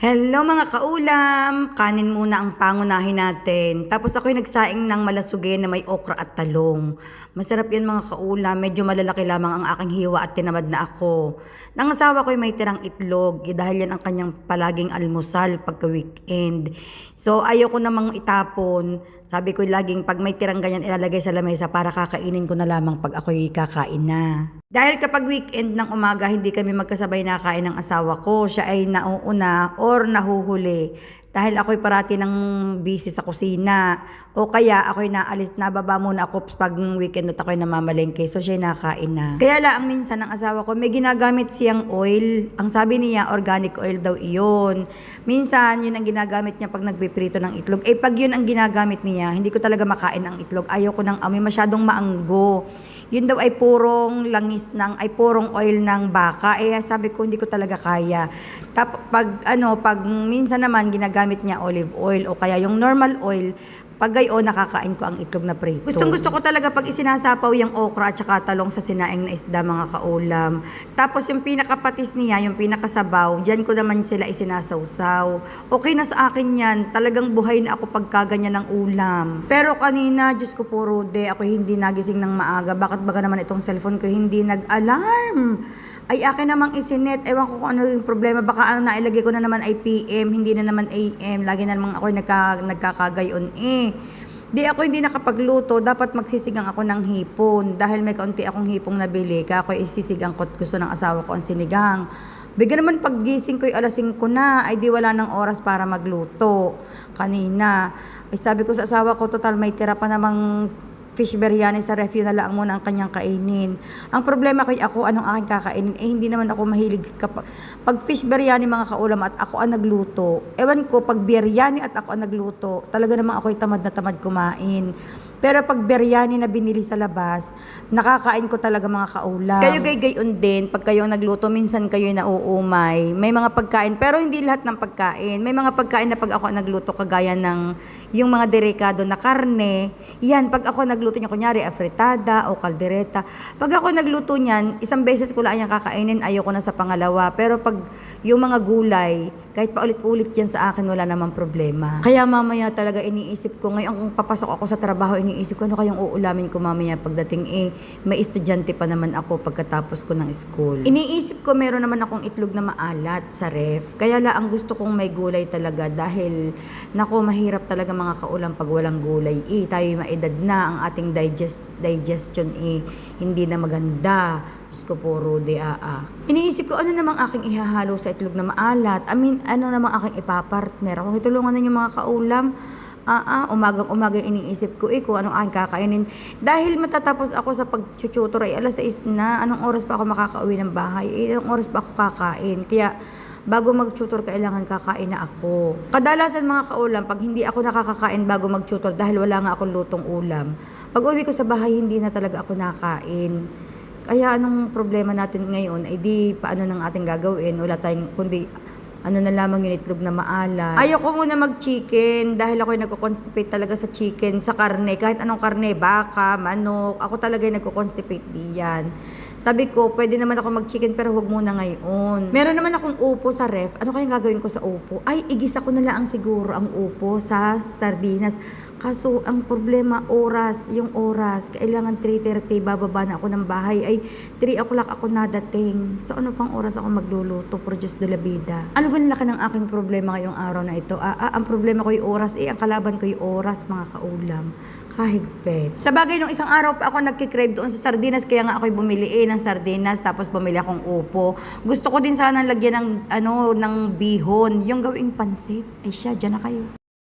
Hello mga kaulam! Kanin muna ang pangunahin natin. Tapos ako'y nagsaing ng malasugin na may okra at talong. Masarap yan mga kaulam. Medyo malalaki lamang ang aking hiwa at tinamad na ako. Nang asawa ko'y may tirang itlog. Dahil yan ang kanyang palaging almusal pagka weekend. So ayaw ko namang itapon. Sabi ko laging pag may tirang ganyan ilalagay sa lamesa para kakainin ko na lamang pag ako'y kakain na. Dahil kapag weekend ng umaga, hindi kami magkasabay nakain ng asawa ko. Siya ay nauuna or nahuhuli. Dahil ako'y parati ng busy sa kusina. O kaya ako'y naalis, nababa muna ako pag weekend at ako'y namamalengke. So siya nakain na. Kaya lang minsan ng asawa ko, may ginagamit siyang oil. Ang sabi niya, organic oil daw iyon. Minsan, yun ang ginagamit niya pag nagpiprito ng itlog. Eh pag yun ang ginagamit niya, hindi ko talaga makain ang itlog. Ayaw ko ng amoy, masyadong maanggo. Yun daw ay purong langis ay purong oil ng baka. Eh sabi ko hindi ko talaga kaya. Pag minsan naman ginagamit niya olive oil o kaya yung normal oil, pag gayon nakakain ko ang itlog na prito. Gustong-gusto ko talaga pag isinasapaw yung okra at saka talong sa sinaing na isda mga kaulam. Tapos yung pinakapatis niya, yung pinakasabaw, diyan ko naman sila isinasawsaw. Okay na sa akin yan. Talagang buhay na ako pagka ganyan ng ulam. Pero kanina, Diyos ko po Rude, ako hindi nagising ng maaga. Bakit baga naman itong cellphone ko hindi nag-alarm? Ay akin namang isinet, ewan ko kung ano yung problema, baka ang nailagay ko na naman ay PM, hindi na naman AM, lagi na naman ako nagkakagayon Di ako hindi nakapagluto, dapat magsisigang ako ng hipon, dahil may kaunti akong hipong nabili, kaya ako isisigang ko, gusto ng asawa ko ang sinigang. Bigyan naman paggising ko ay alas 5 na, ay di wala ng oras para magluto. Kanina, ay sabi ko sa asawa ko, total may tira pa namang fish biryani sa ref, yun na lang muna ang kanyang kainin. Ang problema kay ako, anong aking kakainin? Eh, hindi naman ako mahilig pag fish biryani mga kaulam at ako ang nagluto. Ewan ko, pag biryani at ako ang nagluto, talaga namang ako'y tamad na tamad kumain. Pero pag biryani na binili sa labas, nakakain ko talaga mga kaulam. Kayo gayon din, pag kayo nagluto, minsan kayo nauumay. May mga pagkain, pero hindi lahat ng pagkain. May mga pagkain na pag ako nagluto, kagaya ng yung mga delikado na karne, yan, pag ako nagluto niya, kunyari, afritada o kaldereta, pag ako nagluto niyan, isang beses ko lang yung kakainin, ayoko na sa pangalawa. Pero pag yung mga gulay, kahit pa ulit-ulit yan sa akin, wala namang problema. Kaya mamaya talaga iniisip ko, ngayon kung papasok ako sa trabaho, iniisip ko, ano kayong uulamin ko mamaya pagdating may estudyante pa naman ako pagkatapos ko ng school. Iniisip ko, meron naman akong itlog na maalat sa ref. Kaya lang, ang gusto kong may gulay talaga dahil, nako, mahirap talaga mga kaulam pag walang gulay. Tayo maedad na, ang ating digestion hindi na maganda. Diyos ko po, Rude, Iniisip ko, ano namang aking ihahalo sa itlog na maalat? Ano namang aking ipapartner? Kung itulungan na yung mga kaulam, umagang-umaga iniisip ko kung anong aking kakainin. Dahil matatapos ako sa pag-tutor ay alas 6 na, anong oras pa ako makakauwi ng bahay? Anong oras pa ako kakain? Kaya, bago mag-tutor, kailangan kakain na ako. Kadalasan mga kaulam, pag hindi ako nakakakain bago mag-tutor dahil wala nga akong lutong ulam, pag uwi ko sa bahay, hindi na talaga ako nakain. Kaya anong problema natin ngayon ay di paano nang ating gagawin, wala tayong kundi ano na lamang yung itlog na maalat. Ayoko muna mag-chicken dahil ako'y nagko-constipate talaga sa chicken, sa karne, kahit anong karne, baka, manok, ako talaga yung nagko-constipate diyan. Sabi ko, pwede naman ako mag-chicken pero huwag muna ngayon. Meron naman akong upo sa ref. Ano kayang gagawin ko sa upo? Ay, igisa ko na lang siguro ang upo sa sardinas. Kaso, ang problema, yung oras. Kailangan 3:30, bababa na ako ng bahay. Ay, 3 o'clock ako nadating. So, ano pang oras ako magluluto? For Diyos de la vida. Ano ba laki ng aking problema ngayong araw na ito? Ang problema ko yung oras. Ang kalaban ko yung oras, mga kaulam. Kahigpit. Sa bagay, nung isang araw pa ako nagkikrave doon sa sardinas, kaya nga ako'y bumili ng sardinas, tapos bumili akong upo. Gusto ko din sana lagyan ng bihon, yung gawing pansit. Ay siya, dyan na kayo.